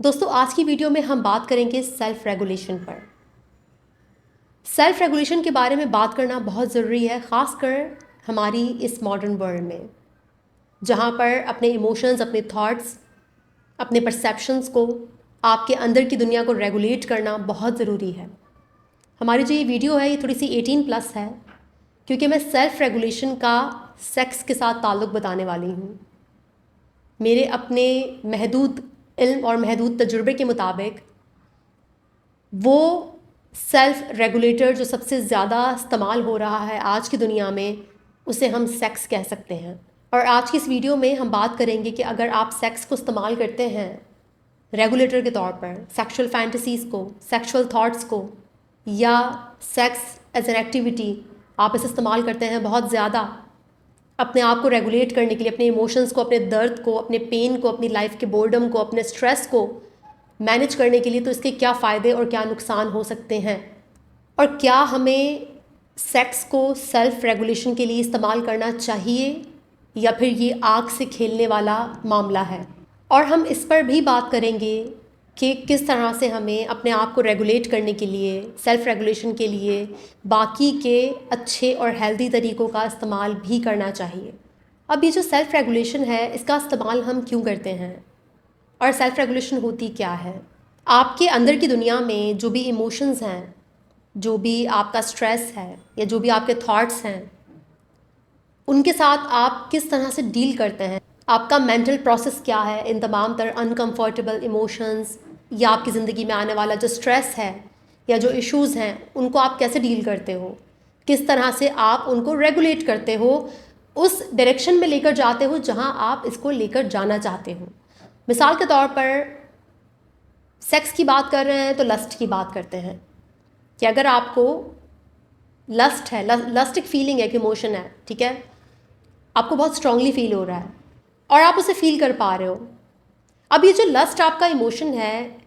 दोस्तों आज की वीडियो में हम बात करेंगे सेल्फ रेगुलेशन पर। सेल्फ रेगुलेशन के बारे में बात करना बहुत ज़रूरी है, ख़ासकर हमारी इस मॉडर्न वर्ल्ड में, जहाँ पर अपने इमोशंस, अपने थॉट्स, अपने परसेप्शंस को, आपके अंदर की दुनिया को रेगुलेट करना बहुत ज़रूरी है। हमारी जो ये वीडियो है ये थोड़ी सी 18+ है, क्योंकि मैं सेल्फ रेगुलेशन का सेक्स के साथ ताल्लुक़ बताने वाली हूँ। मेरे अपने महदूद इल्म और महदूद तजुर्बे के मुताबिक वो सेल्फ रेगुलेटर जो सबसे ज़्यादा इस्तेमाल हो रहा है आज की दुनिया में, उसे हम सेक्स कह सकते हैं। और आज की इस वीडियो में हम बात करेंगे कि अगर आप सेक्स को इस्तेमाल करते हैं रेगुलेटर के तौर पर, सेक्सुअल फैंटेसीज़ को, सेक्सुअल थॉट्स को, या सेक्स एज एन एक्टिविटी आप इसे इस्तेमाल करते हैं बहुत ज़्यादा अपने आप को रेगुलेट करने के लिए, अपने इमोशंस को, अपने दर्द को, अपने पेन को, अपनी लाइफ के बोर्डम को, अपने स्ट्रेस को मैनेज करने के लिए, तो इसके क्या फ़ायदे और क्या नुकसान हो सकते हैं, और क्या हमें सेक्स को सेल्फ रेगुलेशन के लिए इस्तेमाल करना चाहिए या फिर ये आग से खेलने वाला मामला है। और हम इस पर भी बात करेंगे कि किस तरह से हमें अपने आप को रेगुलेट करने के लिए, सेल्फ रेगुलेशन के लिए बाकी के अच्छे और हेल्दी तरीक़ों का इस्तेमाल भी करना चाहिए। अब ये जो सेल्फ रेगुलेशन है, इसका इस्तेमाल हम क्यों करते हैं और सेल्फ रेगुलेशन होती क्या है। आपके अंदर की दुनिया में जो भी इमोशंस हैं, जो भी आपका स्ट्रेस है या जो भी आपके थॉट्स हैं, उनके साथ आप किस तरह से डील करते हैं, आपका मेंटल प्रोसेस क्या है, इन तमाम तरह अनकंफर्टेबल इमोशंस या आपकी ज़िंदगी में आने वाला जो स्ट्रेस है या जो इश्यूज़ हैं, उनको आप कैसे डील करते हो, किस तरह से आप उनको रेगुलेट करते हो, उस डायरेक्शन में लेकर जाते हो जहां आप इसको लेकर जाना चाहते हो। मिसाल के तौर पर सेक्स की बात कर रहे हैं तो लस्ट की बात करते हैं कि अगर आपको लस्ट है, लस्ट एक फीलिंग है, एक इमोशन है, ठीक है, आपको बहुत स्ट्रांगली फील हो रहा है और आप उसे फील कर पा रहे हो। अब ये जो लस्ट आपका इमोशन है,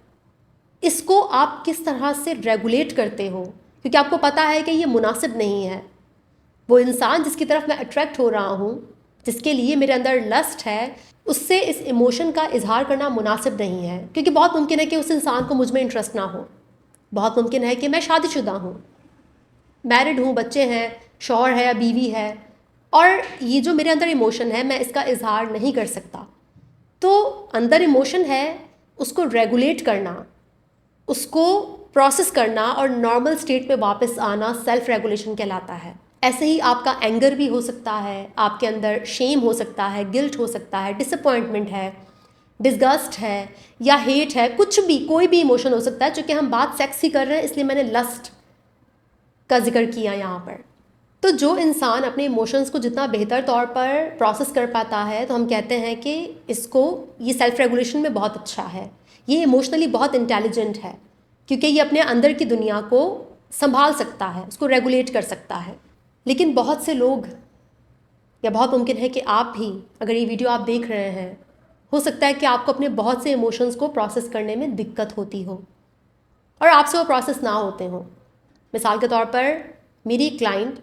इसको आप किस तरह से रेगुलेट करते हो, क्योंकि आपको पता है कि ये मुनासिब नहीं है। वो इंसान जिसकी तरफ मैं अट्रैक्ट हो रहा हूँ, जिसके लिए मेरे अंदर लस्ट है, उससे इस इमोशन का इजहार करना मुनासिब नहीं है, क्योंकि बहुत मुमकिन है कि उस इंसान को मुझ में इंटरेस्ट ना हो। बहुत मुमकिन है कि मैं शादीशुदा हूँ, मैरिड हूँ, बच्चे हैं, शौहर है या बीवी है, और ये जो मेरे अंदर इमोशन है मैं इसका इजहार नहीं कर सकता। तो अंदर इमोशन है, उसको रेगुलेट करना, उसको प्रोसेस करना और नॉर्मल स्टेट पे वापस आना सेल्फ रेगुलेशन कहलाता है। ऐसे ही आपका एंगर भी हो सकता है, आपके अंदर शेम हो सकता है, गिल्ट हो सकता है, डिसअपॉइंटमेंट है, डिस्गस्ट है या हेट है, कुछ भी, कोई भी इमोशन हो सकता है। चूँकि हम बात सेक्स की कर रहे हैं इसलिए मैंने लस्ट का जिक्र किया यहाँ पर। तो जो इंसान अपने इमोशंस को जितना बेहतर तौर पर प्रोसेस कर पाता है, तो हम कहते हैं कि इसको, ये सेल्फ रेगुलेशन में बहुत अच्छा है, ये इमोशनली बहुत इंटेलिजेंट है, क्योंकि ये अपने अंदर की दुनिया को संभाल सकता है, उसको रेगुलेट कर सकता है। लेकिन बहुत से लोग, या बहुत मुमकिन है कि आप भी, अगर ये वीडियो आप देख रहे हैं, हो सकता है कि आपको अपने बहुत से इमोशंस को प्रोसेस करने में दिक्कत होती हो और आपसे वो प्रोसेस ना होते हों। मिसाल के तौर पर मेरी क्लाइंट,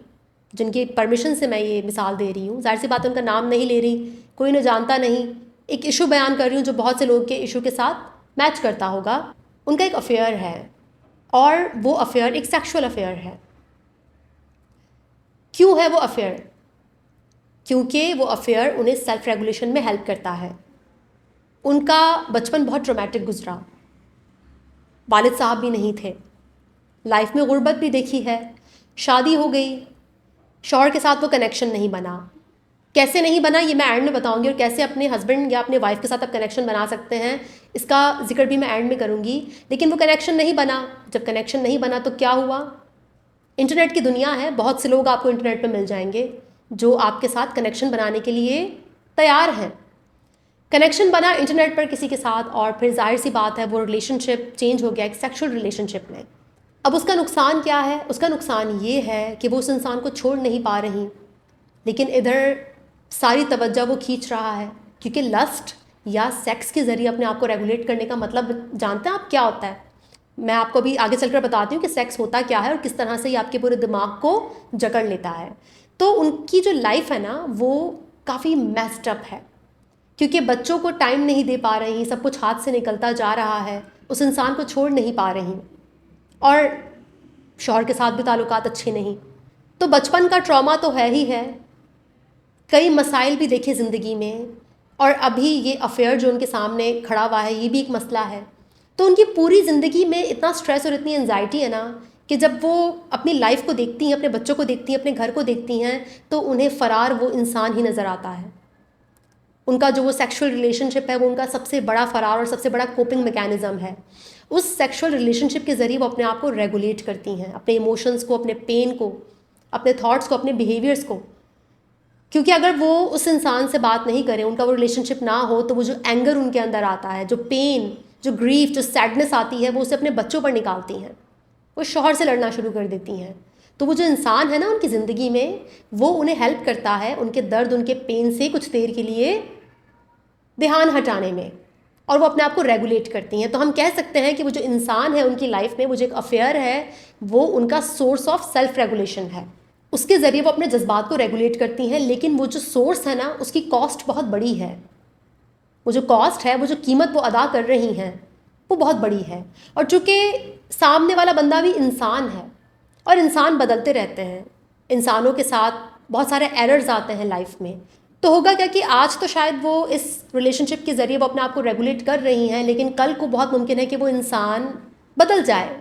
जिनकी परमिशन से मैं ये मिसाल दे रही हूँ, जाहिर सी बात है उनका नाम नहीं ले रही, कोई न जानता नहीं, एक इशू बयान कर रही हूँ जो बहुत से लोग के इशू के साथ मैच करता होगा। उनका एक अफेयर है और वो अफेयर एक सेक्सुअल अफेयर है। क्यों है वो अफेयर? क्योंकि वो अफेयर उन्हें सेल्फ रेगुलेशन में हेल्प करता है। उनका बचपन बहुत ट्रॉमेटिक गुजरा, वालिद साहब भी नहीं थे, लाइफ में गुर्बत भी देखी है, शादी हो गई, शौहर के साथ वो कनेक्शन नहीं बना। कैसे नहीं बना ये मैं एंड में बताऊंगी, और कैसे अपने हस्बैंड या अपने वाइफ के साथ आप कनेक्शन बना सकते हैं, इसका जिक्र भी मैं एंड में करूंगी। लेकिन वो कनेक्शन नहीं बना। जब कनेक्शन नहीं बना तो क्या हुआ? इंटरनेट की दुनिया है, बहुत से लोग आपको इंटरनेट पे मिल जाएंगे जो आपके साथ कनेक्शन बनाने के लिए तैयार हैं। कनेक्शन बना इंटरनेट पर किसी के साथ, और फिर जाहिर सी बात है वो रिलेशनशिप चेंज हो गया एक सेक्सुअल रिलेशनशिप में। अब उसका नुकसान क्या है? उसका नुकसान ये है कि वो उस इंसान को छोड़ नहीं पा रही, लेकिन इधर सारी तवज्जो वो खींच रहा है, क्योंकि लस्ट या सेक्स के ज़रिए अपने आप को रेगुलेट करने का मतलब जानते हैं आप क्या होता है? मैं आपको अभी आगे चलकर बताती हूँ कि सेक्स होता क्या है और किस तरह से ये आपके पूरे दिमाग को जकड़ लेता है। तो उनकी जो लाइफ है ना, वो काफ़ी मेस्ड अप है, क्योंकि बच्चों को टाइम नहीं दे पा रही, सब कुछ हाथ से निकलता जा रहा है, उस इंसान को छोड़ नहीं पा रही, और शौहर के साथ भी ताल्लुकात अच्छे नहीं। तो बचपन का ट्रॉमा तो है ही है, कई मसाइल भी देखे ज़िंदगी में, और अभी ये अफेयर जो उनके सामने खड़ा हुआ है ये भी एक मसला है। तो उनकी पूरी ज़िंदगी में इतना स्ट्रेस और इतनी एंजाइटी है ना कि जब वो अपनी लाइफ को देखती हैं, अपने बच्चों को देखती हैं, अपने घर को देखती हैं, तो उन्हें फ़रार वो इंसान ही नज़र आता है। उनका जो वो सेक्सुअल रिलेशनशिप है वो उनका सबसे बड़ा फ़रार और सबसे बड़ा कोपिंग मैकेनिज़्म है। उस सेक्सुअल रिलेशनशिप के ज़रिए वो अपने आप को रेगुलेट करती हैं, अपने इमोशंस को, अपने पेन को, अपने थॉट्स को, अपने बिहेवियर्स को। क्योंकि अगर वो उस इंसान से बात नहीं करें, उनका वो रिलेशनशिप ना हो, तो वो जो एंगर उनके अंदर आता है, जो पेन, जो ग्रीफ, जो सैडनेस आती है, वो उसे अपने बच्चों पर निकालती हैं, वो शौहर से लड़ना शुरू कर देती हैं। तो वो जो इंसान है ना उनकी ज़िंदगी में, वो उन्हें हेल्प करता है उनके दर्द, उनके पेन से कुछ देर के लिए ध्यान हटाने में, और वो अपने आप को रेगुलेट करती हैं। तो हम कह सकते हैं कि वो जो इंसान है उनकी लाइफ में, वो जो एक अफेयर है, वो उनका सोर्स ऑफ सेल्फ रेगुलेशन है। उसके ज़रिए वो अपने जज्बात को रेगुलेट करती हैं, लेकिन वो जो सोर्स है ना उसकी कॉस्ट बहुत बड़ी है। वो जो कॉस्ट है, वो जो कीमत वो अदा कर रही हैं, वो बहुत बड़ी है। और चूँकि सामने वाला बंदा भी इंसान है, और इंसान बदलते रहते हैं, इंसानों के साथ बहुत सारे एरर्स आते हैं लाइफ में, तो होगा क्या कि आज तो शायद वो इस रिलेशनशिप के ज़रिए वो अपने आप को रेगुलेट कर रही हैं, लेकिन कल को बहुत मुमकिन है कि वो इंसान बदल जाए,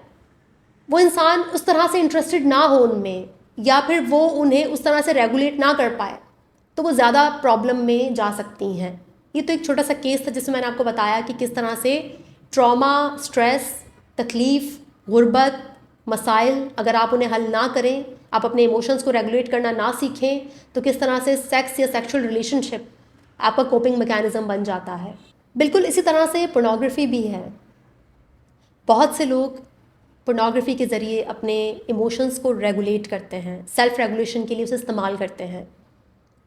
वो इंसान उस तरह से इंटरेस्टेड ना हो उनमें, या फिर वो उन्हें उस तरह से रेगुलेट ना कर पाए, तो वो ज़्यादा प्रॉब्लम में जा सकती हैं। ये तो एक छोटा सा केस था जिसमें मैंने आपको बताया कि किस तरह से ट्रॉमा, स्ट्रेस, तकलीफ़, गुर्बत, मसाइल, अगर आप उन्हें हल ना करें, आप अपने इमोशंस को रेगुलेट करना ना सीखें, तो किस तरह से सेक्स या सेक्सुअल रिलेशनशिप आपका कोपिंग मैकेनिज़्म बन जाता है। बिल्कुल इसी तरह से पोर्नोग्राफी भी है। बहुत से लोग पोर्नोग्राफी के ज़रिए अपने इमोशंस को रेगुलेट करते हैं, सेल्फ रेगुलेशन के लिए उसे इस्तेमाल करते हैं।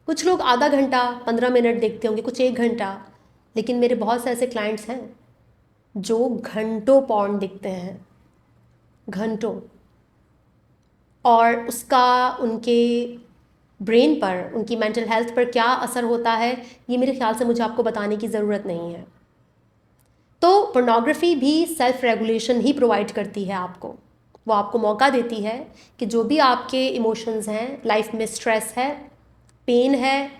कुछ लोग आधा घंटा, 15 मिनट देखते होंगे, कुछ 1 घंटा, लेकिन मेरे बहुत से ऐसे क्लाइंट्स हैं जो घंटों पॉर्न देखते हैं, घंटों, और उसका उनके ब्रेन पर, उनकी मेंटल हेल्थ पर क्या असर होता है, ये मेरे ख्याल से मुझे आपको बताने की ज़रूरत नहीं है। तो पोर्नोग्राफी भी सेल्फ रेगुलेशन ही प्रोवाइड करती है आपको। वो आपको मौका देती है कि जो भी आपके इमोशंस हैं, लाइफ में स्ट्रेस है, पेन है,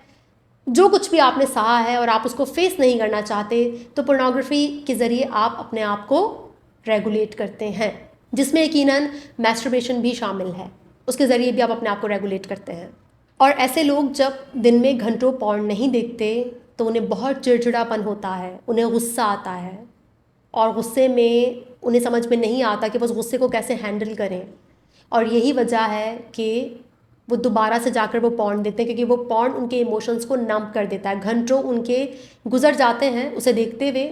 जो कुछ भी आपने सहा है और आप उसको फेस नहीं करना चाहते, तो पोर्नोग्राफी के ज़रिए आप अपने आप को रेगुलेट करते हैं, जिसमें यकीनन मैस्टरबेशन भी शामिल है। उसके ज़रिए भी आप अपने आप को रेगुलेट करते हैं। और ऐसे लोग जब दिन में घंटों पॉर्न नहीं देखते तो उन्हें बहुत चिड़चिड़ापन होता है, उन्हें गुस्सा आता है, और गुस्से में उन्हें समझ में नहीं आता कि वो उस गुस्से को कैसे हैंडल करें। और यही वजह है कि वो दोबारा से जाकर वो पॉर्न देते हैं, क्योंकि वो पॉर्न उनके इमोशंस को नम कर देता है। घंटों उनके गुजर जाते हैं उसे देखते हुए,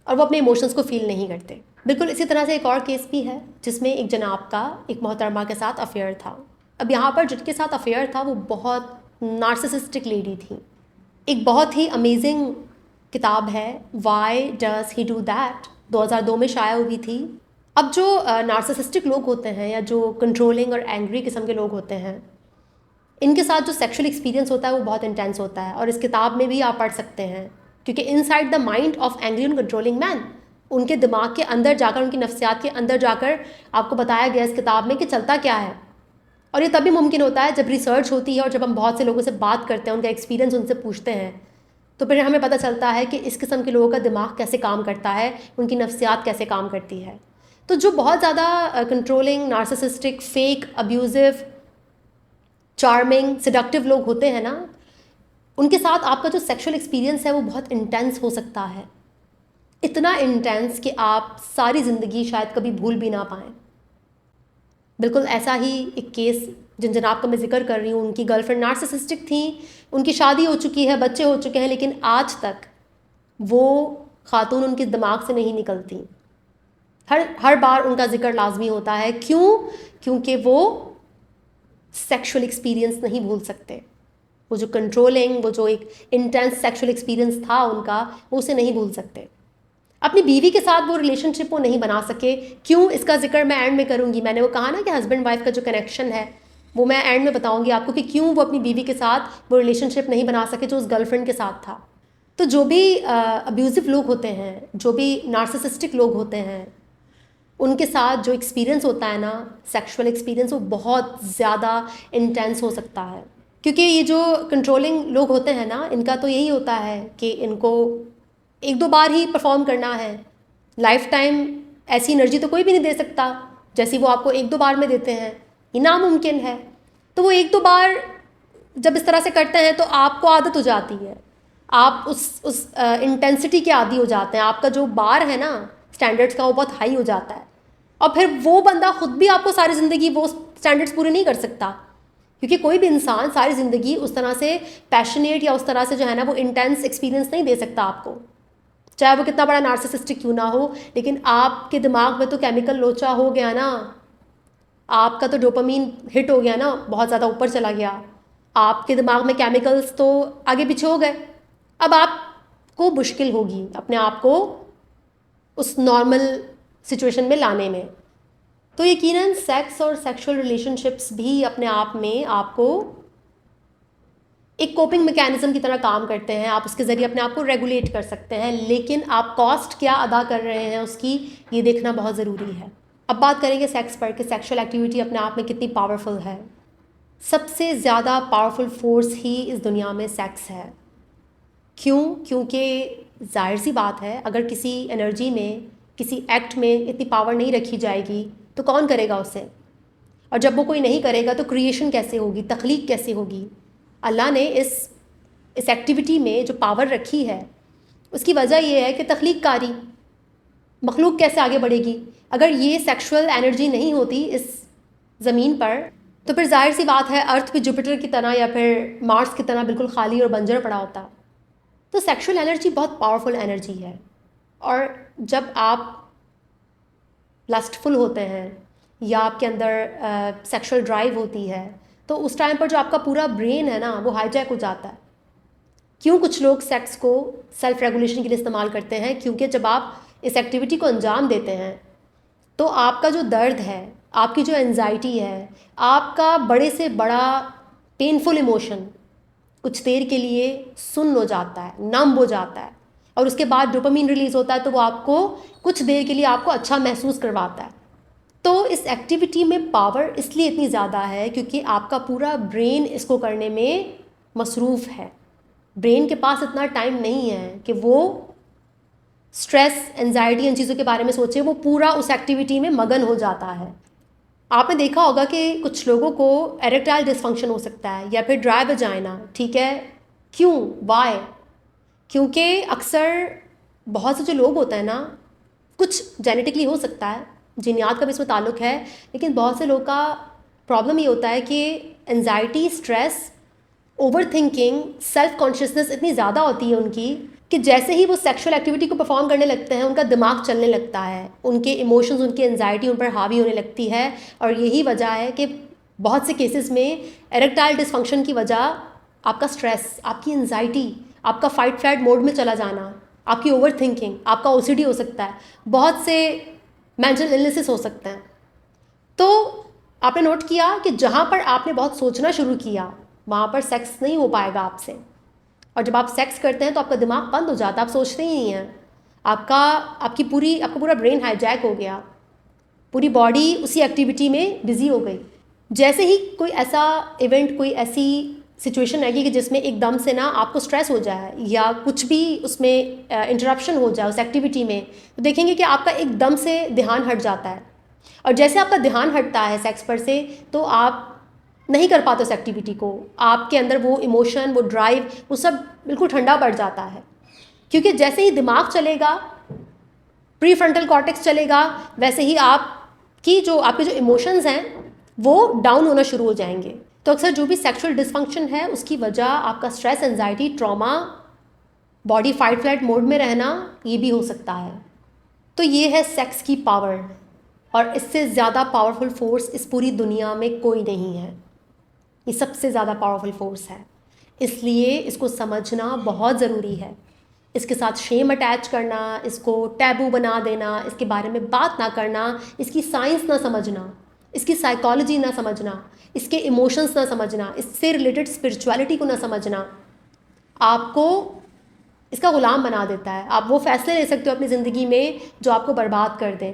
और वो अपने इमोशंस को फील नहीं करते। बिल्कुल इसी तरह से एक और केस भी है जिसमें एक जनाब का एक मोहतरमा के साथ अफेयर था। अब यहाँ पर जिनके साथ अफेयर था वो बहुत नार्सिसिस्टिक लेडी थी। एक बहुत ही अमेजिंग किताब है why does he do that, 2002 में शाया हुई थी। अब जो नार्सिसिस्टिक लोग होते हैं या जो कंट्रोलिंग और एंग्री किस्म के लोग होते हैं, इनके साथ जो सेक्सुअल एक्सपीरियंस होता है वो बहुत इंटेंस होता है, और इस किताब में भी आप पढ़ सकते हैं, क्योंकि inside the mind of angry and controlling man, उनके दिमाग के अंदर जाकर, उनकी नफ्सियात के अंदर जाकर आपको बताया गया इस किताब में कि चलता क्या है। और ये तभी मुमकिन होता है जब रिसर्च होती है और जब हम बहुत से लोगों से बात करते हैं, उनका एक्सपीरियंस उनसे पूछते हैं, तो फिर हमें पता चलता है कि इस किस्म के लोगों का दिमाग कैसे काम करता है, उनकी नफ्सियात कैसे काम करती है। तो जो बहुत ज़्यादा controlling, narcissistic, fake, abusive, charming, seductive लोग होते हैं ना, उनके साथ आपका जो सेक्सुअल एक्सपीरियंस है वो बहुत इंटेंस हो सकता है, इतना इंटेंस कि आप सारी ज़िंदगी शायद कभी भूल भी ना पाएँ। बिल्कुल ऐसा ही एक केस जिन जनाब का मैं जिक्र कर रही हूँ, उनकी गर्लफ्रेंड नार्सिसिस्टिक थी, उनकी शादी हो चुकी है, बच्चे हो चुके हैं, लेकिन आज तक वो खातून उनके दिमाग से नहीं निकलती। हर बार उनका जिक्र लाजमी होता है। क्यों? क्योंकि वो सेक्सुअल एक्सपीरियंस नहीं भूल सकते। वो जो कंट्रोलिंग, वो जो एक इंटेंस सेक्सुअल एक्सपीरियंस था उनका, वो उसे नहीं भूल सकते। अपनी बीवी के साथ वो रिलेशनशिप वो नहीं बना सके। क्यों? इसका जिक्र मैं एंड में करूँगी। मैंने वो कहा ना कि हस्बैंड वाइफ का जो कनेक्शन है वो मैं एंड में बताऊँगी आपको कि क्यों वो अपनी बीवी के साथ वो रिलेशनशिप नहीं बना सके जो उस गर्लफ्रेंड के साथ था। तो जो भी अब्यूज़िव लोग होते हैं, जो भी नार्सिसिस्टिक लोग होते हैं, उनके साथ जो एक्सपीरियंस होता है ना, सेक्सुअल एक्सपीरियंस, वो बहुत ज़्यादा इंटेंस हो सकता है। क्योंकि ये जो कंट्रोलिंग लोग होते हैं ना, इनका तो यही होता है कि इनको एक दो बार ही परफॉर्म करना है। लाइफ टाइम ऐसी एनर्जी तो कोई भी नहीं दे सकता जैसी वो आपको एक दो बार में देते हैं, ये नामुमकिन है। तो वो एक दो बार जब इस तरह से करते हैं तो आपको आदत हो जाती है, आप उस इंटेंसिटी के आदी हो जाते हैं। आपका जो बार है ना स्टैंडर्ड्स का, वो बहुत हाई हो जाता है। और फिर वो बंदा खुद भी आपको सारी ज़िंदगी वो स्टैंडर्ड्स पूरे नहीं कर सकता, क्योंकि कोई भी इंसान सारी ज़िंदगी उस तरह से पैशनेट या उस तरह से जो है ना वो इंटेंस एक्सपीरियंस नहीं दे सकता आपको, चाहे वो कितना बड़ा नार्सिसिस्टिक क्यों ना हो। लेकिन आपके दिमाग में तो केमिकल लोचा हो गया ना, आपका तो डोपामीन हिट हो गया ना, बहुत ज़्यादा ऊपर चला गया, आपके दिमाग में केमिकल्स तो आगे पीछे हो गए। अब आपको मुश्किल होगी अपने आप को उस नॉर्मल सिचुएशन में लाने में। तो यकीनन सेक्स और सेक्सुअल रिलेशनशिप्स भी अपने आप में आपको एक कोपिंग मैकेनिज्म की तरह काम करते हैं। आप उसके ज़रिए अपने आप को रेगुलेट कर सकते हैं, लेकिन आप कॉस्ट क्या अदा कर रहे हैं उसकी, ये देखना बहुत ज़रूरी है। अब बात करेंगे सेक्स पर कि सेक्सुअल एक्टिविटी अपने आप में कितनी पावरफुल है। सबसे ज़्यादा पावरफुल फोर्स ही इस दुनिया में सेक्स है। क्यों? क्योंकि जाहिर सी बात है, अगर किसी एनर्जी में, किसी एक्ट में इतनी पावर नहीं रखी जाएगी तो कौन करेगा उसे? और जब वो कोई नहीं करेगा तो क्रिएशन कैसे होगी, तख्लीक कैसे होगी? अल्लाह ने इस एक्टिविटी में जो पावर रखी है उसकी वजह ये है कि तख्लीक कारी, मखलूक कैसे आगे बढ़ेगी। अगर ये सेक्सुअल एनर्जी नहीं होती इस ज़मीन पर तो फिर जाहिर सी बात है अर्थ पे जुपिटर की तरह या फिर मार्स की तरह बिल्कुल खाली और बंजर पड़ा होता। तो सेक्सुअल एनर्जी बहुत पावरफुल एनर्जी है, और जब आप लस्टफुल होते हैं या आपके अंदर सेक्सुअल ड्राइव होती है तो उस टाइम पर जो आपका पूरा ब्रेन है ना वो हाईजैक हो जाता है। क्यों कुछ लोग सेक्स को सेल्फ रेगुलेशन के लिए इस्तेमाल करते हैं? क्योंकि जब आप इस एक्टिविटी को अंजाम देते हैं तो आपका जो दर्द है, आपकी जो एंजाइटी है, आपका बड़े से बड़ा पेनफुल इमोशन कुछ देर के लिए सुन्न हो जाता है, नम हो जाता है, और उसके बाद डोपामीन रिलीज़ होता है तो वो आपको कुछ देर के लिए आपको अच्छा महसूस करवाता है। तो इस एक्टिविटी में पावर इसलिए इतनी ज़्यादा है क्योंकि आपका पूरा ब्रेन इसको करने में मसरूफ़ है। ब्रेन के पास इतना टाइम नहीं है कि वो स्ट्रेस, एंजाइटी, इन चीज़ों के बारे में सोचे, वो पूरा उस एक्टिविटी में मगन हो जाता है। आपने देखा होगा कि कुछ लोगों को एरेक्टाइल डिसफंक्शन हो सकता है या फिर ड्राई वजाइना, ठीक है? क्यों? वाई? क्योंकि अक्सर बहुत से जो लोग होते हैं ना, कुछ जेनेटिकली हो सकता है, जीनियात का भी इसमें ताल्लुक है, लेकिन बहुत से लोग का प्रॉब्लम ये होता है कि anxiety, stress, over thinking, self consciousness इतनी ज़्यादा होती है उनकी कि जैसे ही वो सेक्सुअल एक्टिविटी को परफॉर्म करने लगते हैं उनका दिमाग चलने लगता है, उनके इमोशंस, उनकी एंजाइटी उन पर हावी होने लगती है। और यही वजह है कि बहुत से केसेस में एरेक्टाइल डिसफंक्शन की वजह आपका स्ट्रेस, आपकी एंजाइटी, आपका फाइट फ्लाइट मोड में चला जाना, आपकी ओवर थिंकिंग, आपका ओसीडी हो सकता है, बहुत से मेंटल इलनेसेस हो सकते हैं। तो आपने नोट किया कि जहाँ पर आपने बहुत सोचना शुरू किया वहाँ पर सेक्स नहीं हो पाएगा आपसे। और जब आप सेक्स करते हैं तो आपका दिमाग बंद हो जाता है, आप सोचते ही नहीं हैं, आपका पूरा ब्रेन हाईजैक हो गया, पूरी बॉडी उसी एक्टिविटी में बिजी हो गई। जैसे ही कोई ऐसा इवेंट, कोई ऐसी सिचुएशन आएगी कि जिसमें एकदम से ना आपको स्ट्रेस हो जाए या कुछ भी उसमें इंटरप्शन हो जाए उस एक्टिविटी में, तो देखेंगे कि आपका एकदम से ध्यान हट जाता है। और जैसे आपका ध्यान हटता है सेक्स पर से तो आप नहीं कर पाते उस एक्टिविटी को, आपके अंदर वो इमोशन, वो ड्राइव, वो सब बिल्कुल ठंडा पड़ जाता है। क्योंकि जैसे ही दिमाग चलेगा, प्री फ्रंटल कॉर्टेक्स चलेगा, वैसे ही आपके जो इमोशंस हैं वो डाउन होना शुरू हो जाएंगे। तो अक्सर जो भी सेक्सुअल डिसफंक्शन है उसकी वजह आपका stress, anxiety, trauma, body fight flight mode में रहना, ये भी हो सकता है। तो ये है सेक्स की पावर, और इससे ज़्यादा पावरफुल फोर्स इस पूरी दुनिया में कोई नहीं है। ये सबसे ज़्यादा पावरफुल फोर्स है, इसलिए इसको समझना बहुत ज़रूरी है। इसके साथ शेम अटैच करना, इसको टैबू बना देना, इसके बारे में बात ना करना, इसकी साइंस ना समझना, इसकी साइकोलॉजी ना समझना, इसके इमोशंस ना समझना, इससे रिलेटेड स्पिरिचुअलिटी को ना समझना, आपको इसका ग़ुलाम बना देता है। आप वो फ़ैसले ले सकते हो अपनी ज़िंदगी में जो आपको बर्बाद कर दें,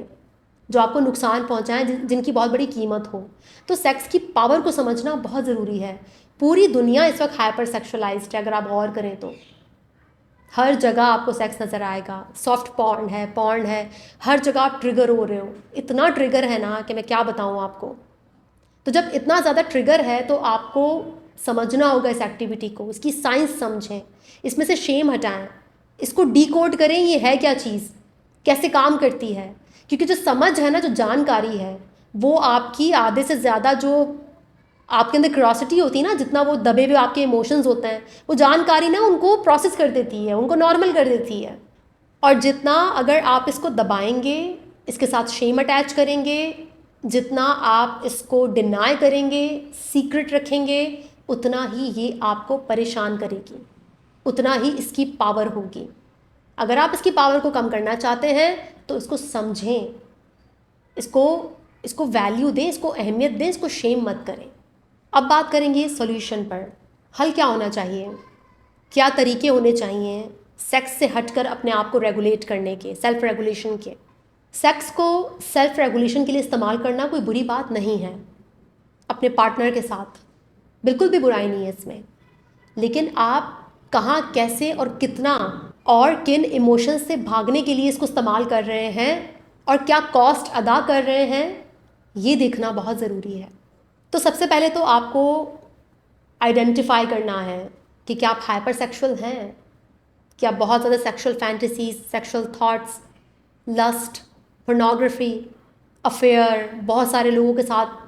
जो आपको नुकसान पहुंचाएं, जिनकी बहुत बड़ी कीमत हो। तो सेक्स की पावर को समझना बहुत ज़रूरी है। पूरी दुनिया इस वक्त हाइपर सेक्शुअलाइज्ड है, अगर आप गौर करें तो हर जगह आपको सेक्स नज़र आएगा। सॉफ्ट पॉर्न है, हर जगह आप ट्रिगर हो रहे हो। इतना ट्रिगर है ना कि मैं क्या बताऊँ आपको। तो जब इतना ज़्यादा ट्रिगर है तो आपको समझना होगा इस एक्टिविटी को, इसकी साइंस समझें, इसमें से शेम हटाएं, इसको डिकोड करें, ये है क्या चीज़, कैसे काम करती है। क्योंकि जो समझ है ना, जो जानकारी है, वो आपकी आधे से ज़्यादा जो आपके अंदर क्यूरोसिटी होती है ना, जितना वो दबे हुए आपके इमोशंस होते हैं, वो जानकारी ना उनको प्रोसेस कर देती है, उनको नॉर्मल कर देती है। और जितना अगर आप इसको दबाएंगे, इसके साथ शेम अटैच करेंगे, जितना आप इसको डिनाई करेंगे, सीक्रेट रखेंगे, उतना ही ये आपको परेशान करेगी, उतना ही इसकी पावर होगी। अगर आप इसकी पावर को कम करना चाहते हैं तो इसको समझें, इसको वैल्यू दें, इसको अहमियत दें, इसको शेम मत करें। अब बात करेंगे सॉल्यूशन पर। हल क्या होना चाहिए, क्या तरीके होने चाहिए सेक्स से हटकर अपने आप को रेगुलेट करने के, सेल्फ रेगुलेशन के। सेक्स को सेल्फ रेगुलेशन के लिए इस्तेमाल करना कोई बुरी बात नहीं है, अपने पार्टनर के साथ बिल्कुल भी बुराई नहीं है इसमें। लेकिन आप कहाँ, कैसे और कितना और किन इमोशंस से भागने के लिए इसको इस्तेमाल कर रहे हैं और क्या कॉस्ट अदा कर रहे हैं, ये देखना बहुत ज़रूरी है। तो सबसे पहले तो आपको आइडेंटिफाई करना है कि क्या आप हाइपर सेक्सुअल हैं, क्या बहुत ज़्यादा sexual fantasies, sexual thoughts, lust, pornography, affair, बहुत सारे लोगों के साथ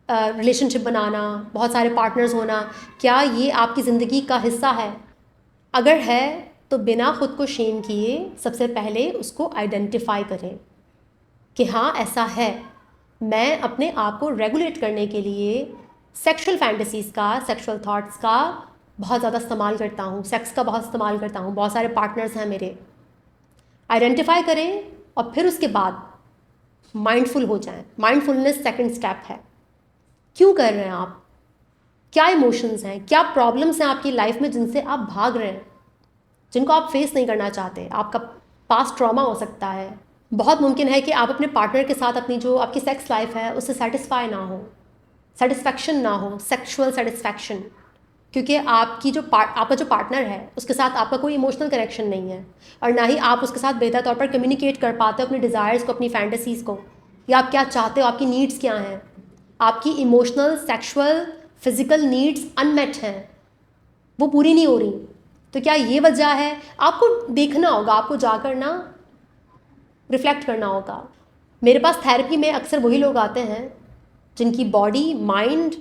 रिलेशनशिप बनाना, बहुत सारे पार्टनर्स होना, क्या ये आपकी ज़िंदगी का हिस्सा है। अगर है तो बिना ख़ुद को शेम किए सबसे पहले उसको आइडेंटिफाई करें कि हाँ ऐसा है। मैं अपने आप को रेगुलेट करने के लिए सेक्सुअल फैंटेसीज़ का, सेक्सुअल थॉट्स का बहुत ज़्यादा इस्तेमाल करता हूँ, सेक्स का बहुत इस्तेमाल करता हूँ, बहुत सारे पार्टनर्स हैं मेरे। आइडेंटिफाई करें और फिर उसके बाद माइंडफुल हो जाएं। माइंडफुलनेस सेकंड स्टेप है। क्यों कर रहे हैं आप, क्या इमोशंस हैं, क्या प्रॉब्लम्स हैं आपकी लाइफ में जिनसे आप भाग रहे हैं, जिनको आप फेस नहीं करना चाहते। आपका पास्ट ट्रॉमा हो सकता है। बहुत मुमकिन है कि आप अपने पार्टनर के साथ अपनी जो आपकी सेक्स लाइफ है उससे सेटिस्फाई ना हो, सेटिस्फैक्शन ना हो, सेक्सुअल सेटिस्फैक्शन, क्योंकि आपका जो पार्टनर है उसके साथ आपका कोई इमोशनल कनेक्शन नहीं है और ना ही आप उसके साथ बेहतर तौर पर कम्युनिकेट कर पाते हो अपनी डिज़ायर्स को, अपनी फैंटेसीज़ को, या आप क्या चाहते हो, आपकी नीड्स क्या हैं। आपकी emotional, sexual, physical needs unmet हैं, वो पूरी नहीं हो रही। तो क्या ये वजह है? आपको देखना होगा, आपको जाकर ना रिफ्लेक्ट करना होगा। मेरे पास थेरेपी में अक्सर वही लोग आते हैं जिनकी बॉडी, माइंड,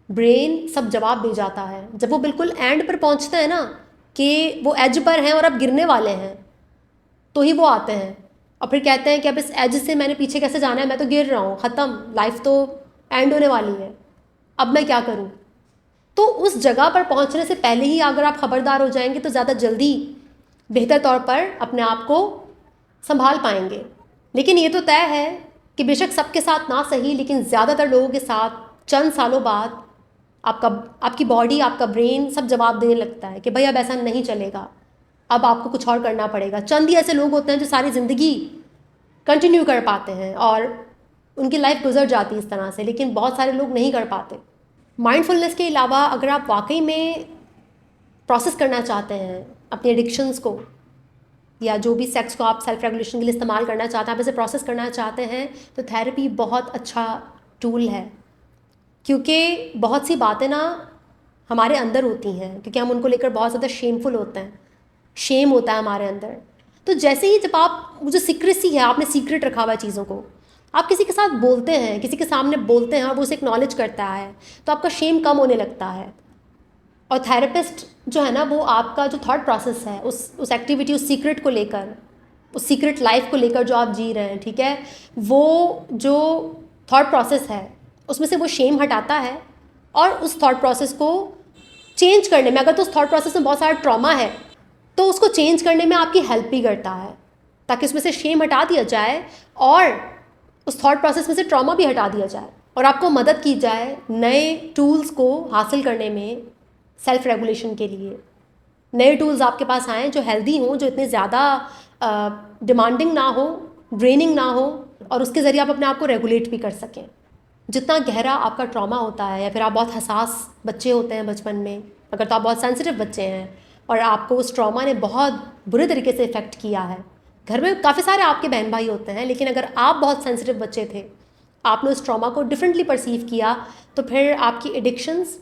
ब्रेन सब जवाब दे जाता है। जब वो बिल्कुल एंड पर पहुंचते हैं ना कि वो एज पर हैं और अब गिरने वाले हैं, तो ही वो आते हैं और फिर कहते हैं कि अब इस एज से मैंने पीछे कैसे जाना है, मैं तो गिर रहा हूँ, ख़त्म, लाइफ तो एंड होने वाली है, अब मैं क्या करूँ। तो उस जगह पर पहुँचने से पहले ही अगर आप ख़बरदार हो जाएंगे तो ज़्यादा जल्दी बेहतर तौर पर अपने आप को संभाल पाएंगे। लेकिन ये तो तय है कि बेशक सबके साथ ना सही, लेकिन ज़्यादातर लोगों के साथ चंद सालों बाद आपकी बॉडी, आपका ब्रेन सब जवाब देने लगता है कि भाई अब ऐसा नहीं चलेगा, अब आपको कुछ और करना पड़ेगा। चंद ही ऐसे लोग होते हैं जो सारी ज़िंदगी कंटिन्यू कर पाते हैं और उनकी लाइफ गुजर जाती है इस तरह से, लेकिन बहुत सारे लोग नहीं कर पाते। माइंडफुलनेस के अलावा अगर आप वाकई में प्रोसेस करना चाहते हैं अपनी एडिक्शंस को, या जो भी सेक्स को आप सेल्फ रेगुलेशन के लिए इस्तेमाल करना चाहते हैं, आप इसे प्रोसेस करना चाहते हैं, तो थेरेपी बहुत अच्छा टूल है। क्योंकि बहुत सी बातें ना हमारे अंदर होती हैं, क्योंकि हम उनको लेकर बहुत ज़्यादा शेमफुल होते हैं, शेम होता है हमारे अंदर। तो जैसे ही जब आप, जो सीक्रेसी है, आपने सीक्रेट रखा हुआ है चीज़ों को, आप किसी के साथ बोलते हैं, किसी के सामने बोलते हैं और वो उसे एक्नॉलेज करता है, तो आपका शेम कम होने लगता है। और थेरेपिस्ट जो है ना, वो आपका जो थॉट प्रोसेस है, उस एक्टिविटी, उस सीक्रेट को लेकर, उस सीक्रेट लाइफ को लेकर जो आप जी रहे हैं, ठीक है, वो जो थॉट प्रोसेस है उसमें से वो शेम हटाता है और उस थॉट प्रोसेस को चेंज करने में, अगर तो उस थॉट प्रोसेस में बहुत सारा ट्रॉमा है तो उसको चेंज करने में आपकी हेल्प भी करता है, ताकि उसमें से शेम हटा दिया जाए और उस थॉट प्रोसेस में से ट्रॉमा भी हटा दिया जाए और आपको मदद की जाए नए टूल्स को हासिल करने में सेल्फ रेगुलेशन के लिए। नए टूल्स आपके पास आएँ जो हेल्दी हों, जो इतने ज़्यादा डिमांडिंग ना हो, ड्रेनिंग ना हो, और उसके ज़रिए आप अपने आप को रेगुलेट भी कर सकें। जितना गहरा आपका ट्रॉमा होता है, या फिर आप बहुत हसास बच्चे होते हैं बचपन में, अगर तो आप बहुत सेंसिटिव बच्चे हैं और आपको उस ट्रॉमा ने बहुत बुरे तरीके से इफ़ेक्ट किया है, घर में काफ़ी सारे आपके बहन भाई होते हैं, लेकिन अगर आप बहुत सेंसिटिव बच्चे थे, आपने उस ट्रॉमा को डिफरेंटली परसीव किया, तो फिर आपकी एडिक्शंस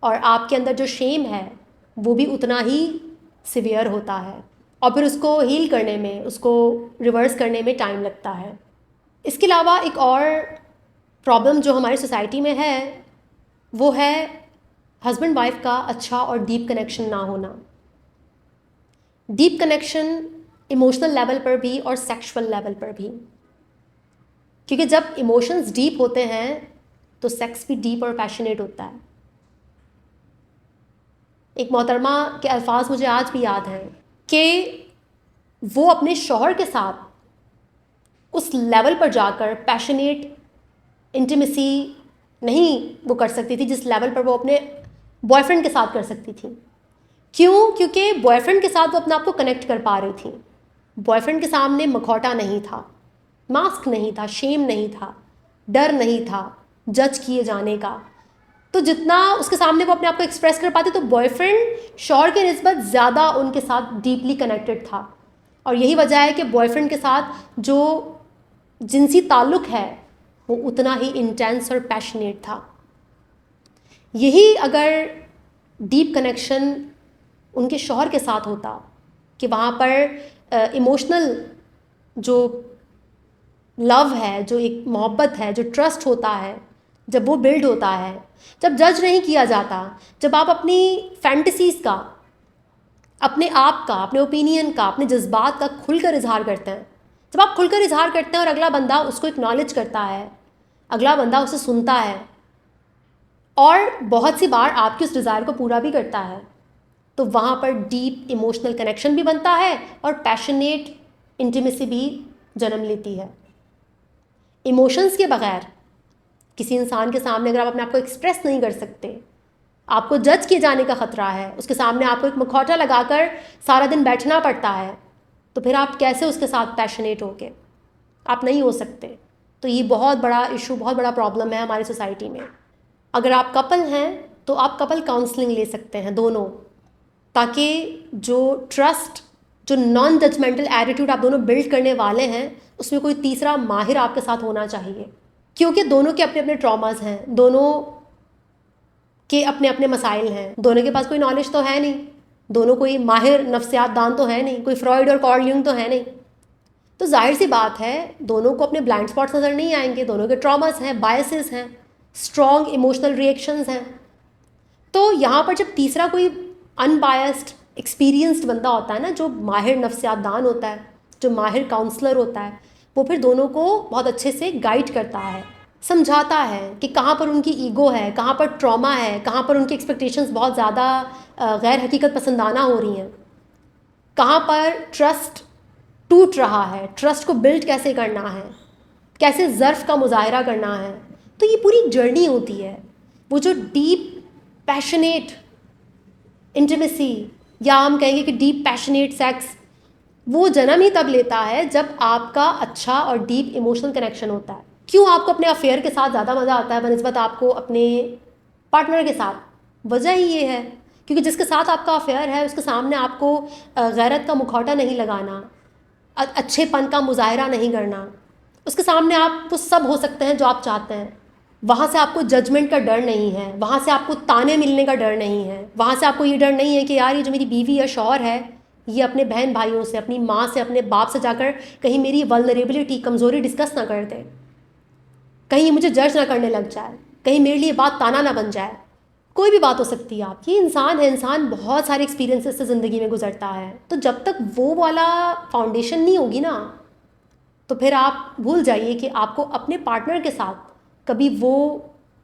और आपके अंदर जो शेम है वो भी उतना ही सिवियर होता है, और फिर उसको हील करने में, उसको रिवर्स करने में टाइम लगता है। इसके अलावा एक और प्रॉब्लम जो हमारी सोसाइटी में है वो है हस्बैंड वाइफ का अच्छा और डीप कनेक्शन ना होना। डीप कनेक्शन इमोशनल लेवल पर भी और सेक्सुअल लेवल पर भी, क्योंकि जब इमोशंस डीप होते हैं तो सेक्स भी डीप और पैशनेट होता है। एक मोहतरमा के अल्फाज मुझे आज भी याद हैं कि वो अपने शौहर के साथ उस लेवल पर जाकर पैशनेट इंटीमेसी नहीं वो कर सकती थी जिस लेवल पर वो अपने बॉयफ्रेंड के साथ कर सकती थी। क्यों? क्योंकि बॉयफ्रेंड के साथ वो अपने आप को कनेक्ट कर पा रही थी। बॉयफ्रेंड के सामने मखौटा नहीं था, मास्क नहीं था, शेम नहीं था, डर नहीं था जज किए जाने का। तो जितना उसके सामने वो अपने आप को एक्सप्रेस कर पाते, तो बॉयफ्रेंड शौहर के निस्बत ज़्यादा उनके साथ डीपली कनेक्टेड था। और यही वजह है कि बॉयफ्रेंड के साथ जो जिनसी ताल्लुक़ है वो उतना ही इंटेंस और पैशनेट था। यही अगर डीप कनेक्शन उनके शौहर के साथ होता कि वहाँ पर इमोशनल जो लव है, जो एक मोहब्बत है, जो ट्रस्ट होता है, जब वो बिल्ड होता है, जब जज नहीं किया जाता, जब आप अपनी फैंटेसीज़ का, अपने आप का, अपने ओपिनियन का, अपने जज्बात का खुलकर इजहार करते हैं, जब आप खुलकर इजहार करते हैं और अगला बंदा उसको एक्नॉलेज करता है, अगला बंदा उसे सुनता है और बहुत सी बार आपकी उस डिज़ायर को पूरा भी करता है, तो वहाँ पर डीप इमोशनल कनेक्शन भी बनता है और पैशनेट इंटीमेसी भी जन्म लेती है। इमोशंस के बगैर किसी इंसान के सामने अगर आप अपने आप को एक्सप्रेस नहीं कर सकते, आपको जज किए जाने का ख़तरा है, उसके सामने आपको एक मुखौटा लगाकर सारा दिन बैठना पड़ता है, तो फिर आप कैसे उसके साथ पैशनेट होगे? आप नहीं हो सकते। तो ये बहुत बड़ा इशू, बहुत बड़ा प्रॉब्लम है हमारी सोसाइटी में। अगर आप कपल हैं तो आप कपल काउंसलिंग ले सकते हैं दोनों, ताकि जो ट्रस्ट, जो नॉन जजमेंटल एटीट्यूड आप दोनों बिल्ड करने वाले हैं, उसमें कोई तीसरा माहिर आपके साथ होना चाहिए, क्योंकि दोनों के अपने अपने ट्रॉमास हैं, दोनों के अपने अपने मसाइल हैं, दोनों के पास कोई नॉलेज तो है नहीं, दोनों कोई माहिर नफ्सियात दान तो है नहीं, कोई फ्रॉइड और कार्ल यूंग तो है नहीं। तो जाहिर सी बात है दोनों को अपने ब्लाइंड स्पॉट्स नज़र नहीं आएंगे, दोनों के ट्रॉमास हैं, बायसेस हैं, स्ट्रॉन्ग इमोशनल रिएक्शंस हैं। तो यहाँ पर जब तीसरा कोई अनबायस्ड एक्सपीरियंस्ड बंदा होता है ना, जो माहिर नफ्सियात दान होता है, जो माहिर काउंसलर होता है, वो फिर दोनों को बहुत अच्छे से गाइड करता है, समझाता है कि कहाँ पर उनकी ईगो है, कहाँ पर ट्रॉमा है, कहाँ पर उनकी एक्सपेक्टेशंस बहुत ज़्यादा गैर हकीकत पसंदाना हो रही हैं, कहाँ पर ट्रस्ट टूट रहा है, ट्रस्ट को बिल्ड कैसे करना है, कैसे ज़र्फ़ का मुज़ाहरा करना है। तो ये पूरी जर्नी होती है। वो जो डीप पैशनेट इंटीमेसी, या हम कहेंगे कि डीप पैशनेट सेक्स, वो जन्म ही तब लेता है जब आपका अच्छा और डीप इमोशनल कनेक्शन होता है। क्यों आपको अपने अफेयर के साथ ज़्यादा मज़ा आता है बनिस्बत आपको अपने पार्टनर के साथ? वजह ही ये है क्योंकि जिसके साथ आपका अफेयर है उसके सामने आपको गैरत का मुखौटा नहीं लगाना, अच्छेपन का मुजाहरा नहीं करना, उसके सामने आप वो सब हो सकते हैं जो आप चाहते हैं। वहाँ से आपको जजमेंट का डर नहीं है, वहाँ से आपको ताने मिलने का डर नहीं है, वहाँ से आपको ये डर नहीं है कि यार ये जो मेरी बीवी या शौहर है ये अपने बहन भाइयों से, अपनी माँ से, अपने बाप से जाकर कहीं मेरी वल्नरेबिलिटी, कमज़ोरी डिस्कस ना कर दे, कहीं मुझे जज ना करने लग जाए, कहीं मेरे लिए बात ताना ना बन जाए। कोई भी बात हो सकती है आपकी, इंसान है, इंसान बहुत सारे एक्सपीरियंसेस से ज़िंदगी में गुजरता है। तो जब तक वो वाला फाउंडेशन नहीं होगी ना, तो फिर आप भूल जाइए कि आपको अपने पार्टनर के साथ कभी वो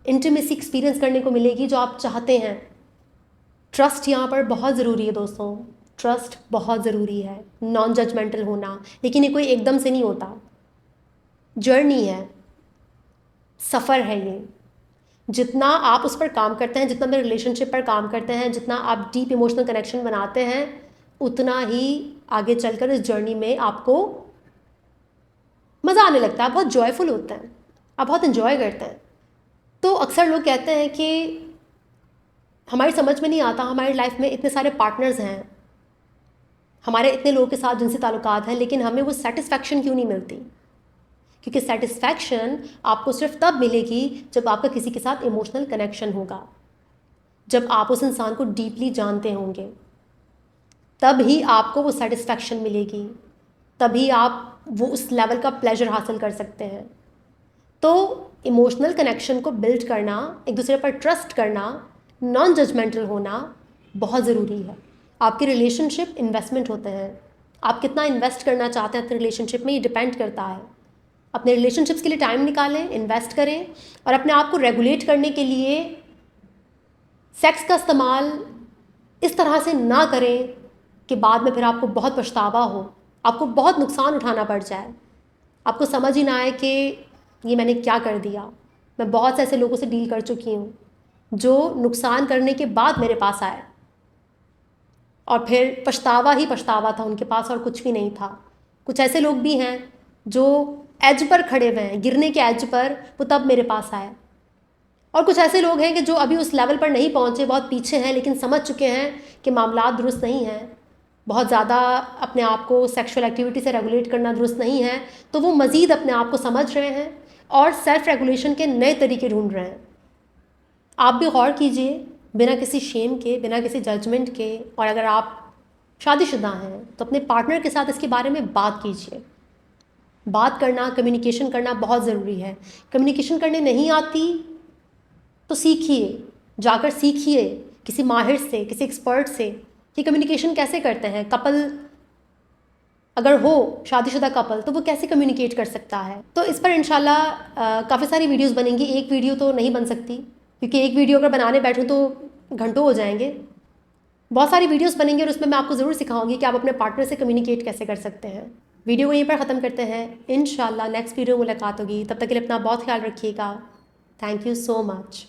इंटीमेसी एक्सपीरियंस करने को मिलेगी जो आप चाहते हैं। ट्रस्ट यहाँ पर बहुत ज़रूरी है दोस्तों, ट्रस्ट बहुत ज़रूरी है, नॉन जजमेंटल होना। लेकिन ये कोई एकदम से नहीं होता, जर्नी है, सफ़र है ये। जितना आप उस पर काम करते हैं, जितना अपने रिलेशनशिप पर काम करते हैं, जितना आप डीप इमोशनल कनेक्शन बनाते हैं, उतना ही आगे चलकर इस जर्नी में आपको मज़ा आने लगता है, बहुत जॉयफुल होता है, आप बहुत इन्जॉय करते हैं। तो अक्सर लोग कहते हैं कि हमारी समझ में नहीं आता, हमारी लाइफ में इतने सारे पार्टनर्स हैं, हमारे इतने लोगों के साथ जिनसे ताल्लुकात हैं, लेकिन हमें वो सेटिस्फैक्शन क्यों नहीं मिलती? क्योंकि सेटिस्फैक्शन आपको सिर्फ तब मिलेगी जब आपका किसी के साथ इमोशनल कनेक्शन होगा, जब आप उस इंसान को डीपली जानते होंगे, तब ही आपको वो सेटिस्फैक्शन मिलेगी, तभी आप वो उस लेवल का प्लेजर हासिल कर सकते हैं। तो इमोशनल कनेक्शन को बिल्ड करना, एक दूसरे पर ट्रस्ट करना, नॉन जजमेंटल होना बहुत ज़रूरी है। आपके रिलेशनशिप इन्वेस्टमेंट होते हैं, आप कितना इन्वेस्ट करना चाहते हैं अपने रिलेशनशिप में, ये डिपेंड करता है। अपने रिलेशनशिप्स के लिए टाइम निकालें, इन्वेस्ट करें, और अपने आप को रेगुलेट करने के लिए सेक्स का इस्तेमाल इस तरह से ना करें कि बाद में फिर आपको बहुत पछतावा हो, आपको बहुत नुकसान उठाना पड़ जाए, आपको समझ ही ना आए कि ये मैंने क्या कर दिया। मैं बहुत से ऐसे लोगों से डील कर चुकी हूँ जो नुकसान करने के बाद मेरे पास आए और फिर पछतावा ही पछतावा था उनके पास, और कुछ भी नहीं था। कुछ ऐसे लोग भी हैं जो एज पर खड़े हुए हैं, गिरने के एज पर, वो तब मेरे पास आए। और कुछ ऐसे लोग हैं कि जो अभी उस लेवल पर नहीं पहुँचे, बहुत पीछे हैं, लेकिन समझ चुके हैं कि मामला दुरुस्त नहीं हैं, बहुत ज़्यादा अपने आप को सेक्सुअल एक्टिविटी से रेगुलेट करना दुरुस्त नहीं है, तो वो मज़ीद अपने आप को समझ रहे हैं और सेल्फ रेगुलेशन के नए तरीके ढूंढ रहे हैं। आप भी गौर कीजिए, बिना किसी शेम के, बिना किसी जजमेंट के, और अगर आप शादीशुदा हैं तो अपने पार्टनर के साथ इसके बारे में बात कीजिए। बात करना, कम्युनिकेशन करना बहुत ज़रूरी है। कम्युनिकेशन करने नहीं आती तो सीखिए, जाकर सीखिए किसी माहिर से, किसी एक्सपर्ट से कि कम्युनिकेशन कैसे करते हैं। कपल अगर हो, शादीशुदा कपल, तो वो कैसे कम्युनिकेट कर सकता है। तो इस पर इंशाल्लाह काफ़ी सारी वीडियोस बनेंगी, एक वीडियो तो नहीं बन सकती, क्योंकि एक वीडियो अगर बनाने बैठूँ तो घंटों हो जाएंगे। बहुत सारी वीडियोस बनेंगे और उसमें मैं आपको ज़रूर सिखाऊंगी कि आप अपने पार्टनर से कम्युनिकेट कैसे कर सकते हैं। वीडियो को यहीं पर ख़त्म करते हैं, इंशाल्लाह नेक्स्ट वीडियो मुलाकात होगी। तब तक के लिए अपना बहुत ख्याल रखिएगा। Thank you so much.